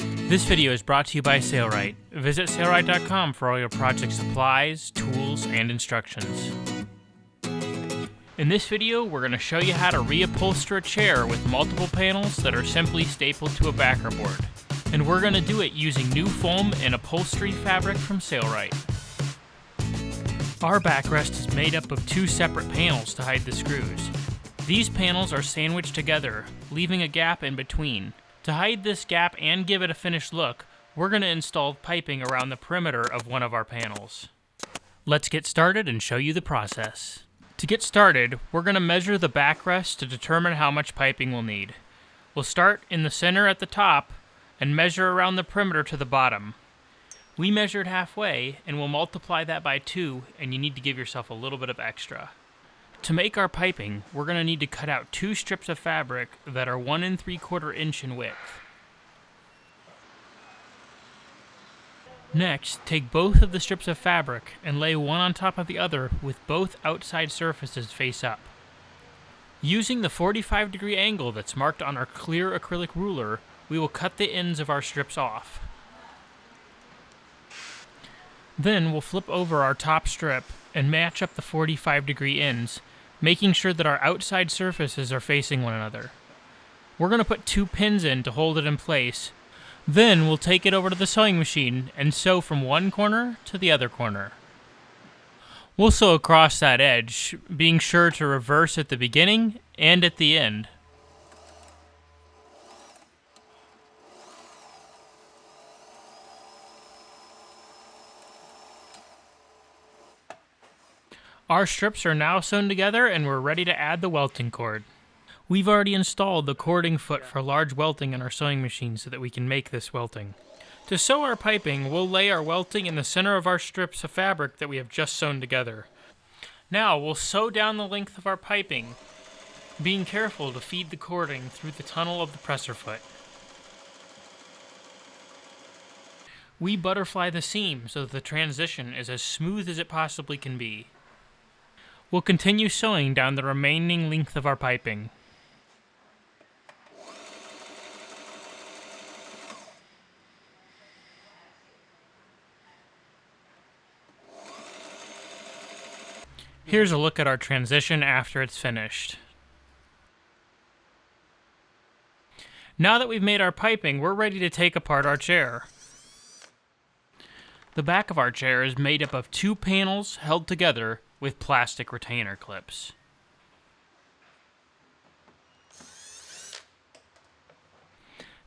This video is brought to you by Sailrite. Visit Sailrite.com for all your project supplies, tools, and instructions. In this video, we're going to show you how to reupholster a chair with multiple panels that are simply stapled to a backer board. And we're going to do it using new foam and upholstery fabric from Sailrite. Our backrest is made up of two separate panels to hide the screws. These panels are sandwiched together, leaving a gap in between. To hide this gap and give it a finished look, we're going to install piping around the perimeter of one of our panels. Let's get started and show you the process. To get started, we're going to measure the backrest to determine how much piping we'll need. We'll start in the center at the top and measure around the perimeter to the bottom. We measured halfway and we'll multiply that by 2, and you need to give yourself a little bit of extra. To make our piping, we're going to need to cut out 2 strips of fabric that are 1 3/4 inch in width. Next, take both of the strips of fabric and lay one on top of the other with both outside surfaces face up. Using the 45-degree angle that's marked on our clear acrylic ruler, we will cut the ends of our strips off. Then we'll flip over our top strip and match up the 45-degree ends, making sure that our outside surfaces are facing one another. We're going to put 2 pins in to hold it in place. Then we'll take it over to the sewing machine and sew from one corner to the other corner. We'll sew across that edge, being sure to reverse at the beginning and at the end. Our strips are now sewn together and we're ready to add the welting cord. We've already installed the cording foot for large welting in our sewing machine so that we can make this welting. To sew our piping, we'll lay our welting in the center of our strips of fabric that we have just sewn together. Now we'll sew down the length of our piping, being careful to feed the cording through the tunnel of the presser foot. We butterfly the seam so that the transition is as smooth as it possibly can be. We'll continue sewing down the remaining length of our piping. Here's a look at our transition after it's finished. Now that we've made our piping, we're ready to take apart our chair. The back of our chair is made up of 2 panels held together with plastic retainer clips.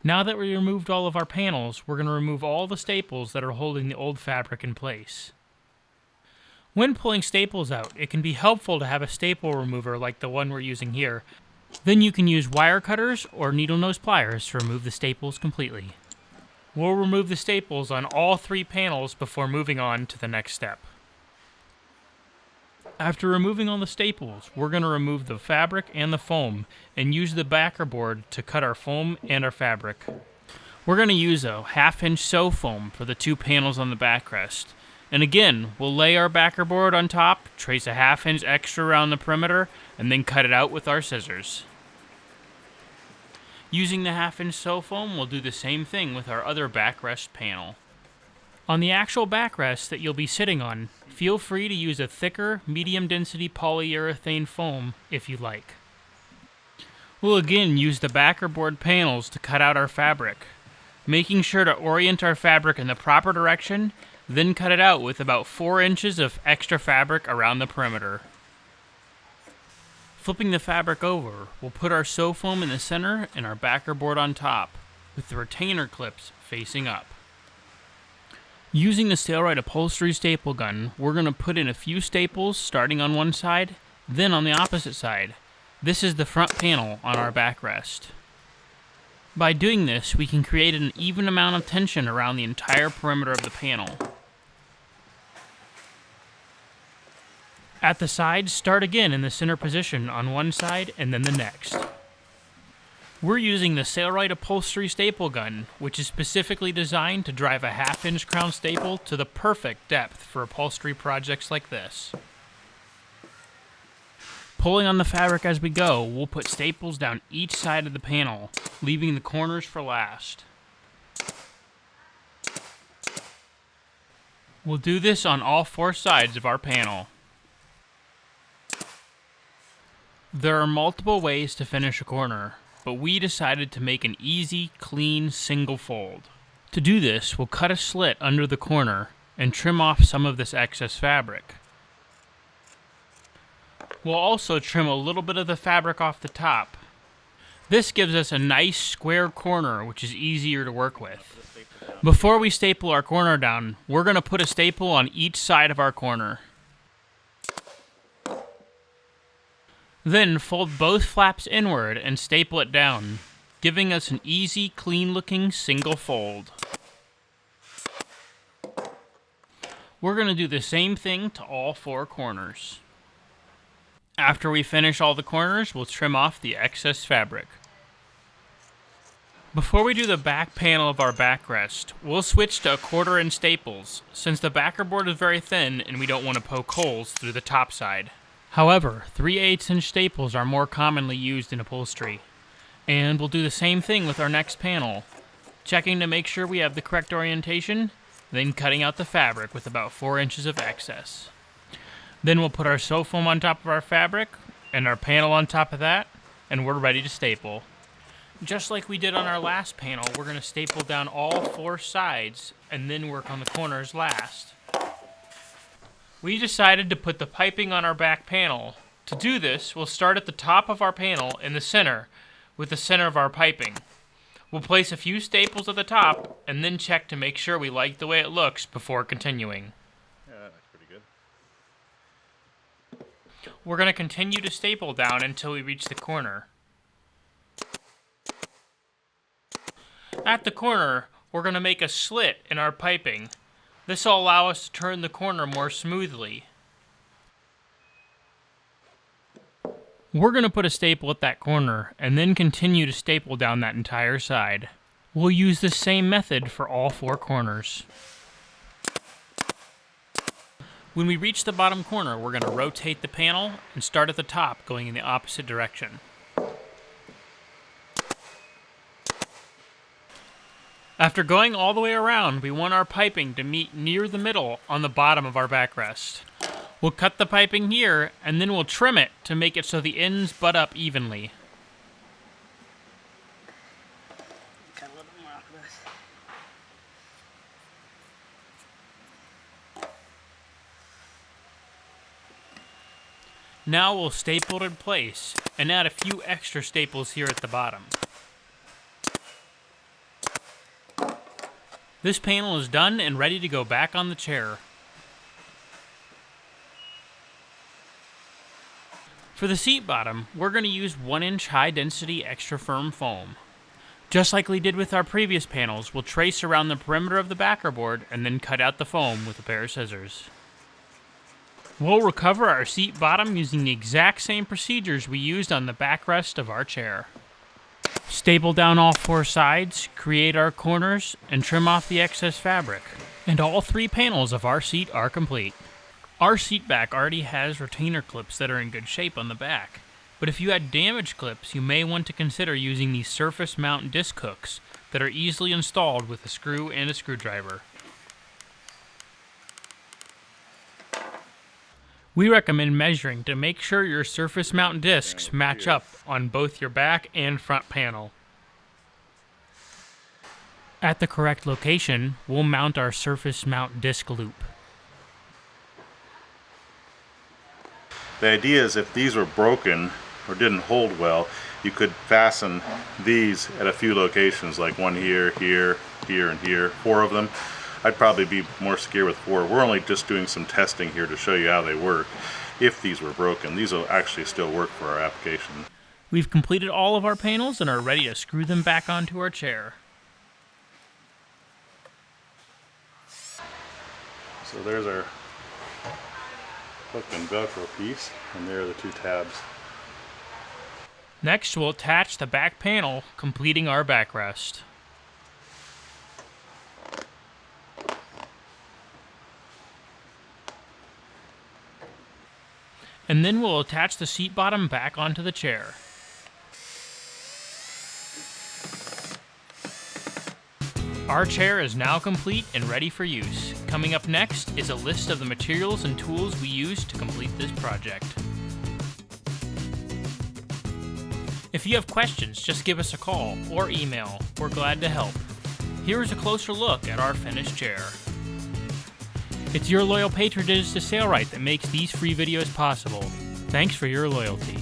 Now that we removed all of our panels, we're going to remove all the staples that are holding the old fabric in place. When pulling staples out, it can be helpful to have a staple remover like the one we're using here. Then you can use wire cutters or needle nose pliers to remove the staples completely. We'll remove the staples on all 3 panels before moving on to the next step. After removing all the staples, we're going to remove the fabric and the foam and use the backer board to cut our foam and our fabric. We're going to use a 1/2 inch sew foam for the 2 panels on the backrest. And again, we'll lay our backer board on top, trace a 1/2 inch extra around the perimeter, and then cut it out with our scissors. Using the 1/2 inch sew foam, we'll do the same thing with our other backrest panel. On the actual backrest that you'll be sitting on, feel free to use a thicker, medium-density polyurethane foam if you like. We'll again use the backer board panels to cut out our fabric, making sure to orient our fabric in the proper direction, then cut it out with about 4 inches of extra fabric around the perimeter. Flipping the fabric over, we'll put our sew foam in the center and our backer board on top, with the retainer clips facing up. Using the Sailrite upholstery staple gun, we're going to put in a few staples starting on one side, then on the opposite side. This is the front panel on our backrest. By doing this, we can create an even amount of tension around the entire perimeter of the panel. At the sides, start again in the center position on one side and then the next. We're using the Sailrite upholstery staple gun, which is specifically designed to drive a 1/2 inch crown staple to the perfect depth for upholstery projects like this. Pulling on the fabric as we go, we'll put staples down each side of the panel, leaving the corners for last. We'll do this on all 4 sides of our panel. There are multiple ways to finish a corner, but we decided to make an easy, clean, single fold. To do this, we'll cut a slit under the corner and trim off some of this excess fabric. We'll also trim a little bit of the fabric off the top. This gives us a nice square corner, which is easier to work with. Before we staple our corner down, we're going to put a staple on each side of our corner. Then fold both flaps inward and staple it down, giving us an easy, clean-looking single fold. We're going to do the same thing to all 4 corners. After we finish all the corners, we'll trim off the excess fabric. Before we do the back panel of our backrest, we'll switch to 1/4 inch staples, since the backerboard is very thin and we don't want to poke holes through the top side. However, 3/8 inch staples are more commonly used in upholstery. And we'll do the same thing with our next panel, checking to make sure we have the correct orientation, then cutting out the fabric with about 4 inches of excess. Then we'll put our sew foam on top of our fabric, and our panel on top of that, and we're ready to staple. Just like we did on our last panel, we're going to staple down all 4 sides and then work on the corners last. We decided to put the piping on our back panel. To do this, we'll start at the top of our panel in the center with the center of our piping. We'll place a few staples at the top and then check to make sure we like the way it looks before continuing. Yeah, that looks pretty good. We're going to continue to staple down until we reach the corner. At the corner, we're going to make a slit in our piping. This will allow us to turn the corner more smoothly. We're going to put a staple at that corner and then continue to staple down that entire side. We'll use the same method for all 4 corners. When we reach the bottom corner, we're going to rotate the panel and start at the top, going in the opposite direction. After going all the way around, we want our piping to meet near the middle on the bottom of our backrest. We'll cut the piping here, and then we'll trim it to make it so the ends butt up evenly. Cut a little bit more off of this. Now we'll staple it in place, and add a few extra staples here at the bottom. This panel is done and ready to go back on the chair. For the seat bottom, we're going to use 1-inch high-density extra firm foam. Just like we did with our previous panels, we'll trace around the perimeter of the backerboard and then cut out the foam with a pair of scissors. We'll recover our seat bottom using the exact same procedures we used on the backrest of our chair. Staple down all 4 sides, create our corners, and trim off the excess fabric. And all 3 panels of our seat are complete. Our seat back already has retainer clips that are in good shape on the back, but if you had damaged clips, you may want to consider using these surface mount disc hooks that are easily installed with a screw and a screwdriver. We recommend measuring to make sure your surface mount discs match up on both your back and front panel. At the correct location, we'll mount our surface mount disc loop. The idea is if these were broken or didn't hold well, you could fasten these at a few locations, like one here, here, here, and here, 4 of them. I'd probably be more secure with 4. We're only just doing some testing here to show you how they work. If these were broken, these will actually still work for our application. We've completed all of our panels and are ready to screw them back onto our chair. So there's our hook and Velcro piece, and there are the 2 tabs. Next, we'll attach the back panel, completing our backrest. And then we'll attach the seat bottom back onto the chair. Our chair is now complete and ready for use. Coming up next is a list of the materials and tools we used to complete this project. If you have questions, just give us a call or email. We're glad to help. Here is a closer look at our finished chair. It's your loyal patronage to Sailrite that makes these free videos possible. Thanks for your loyalty.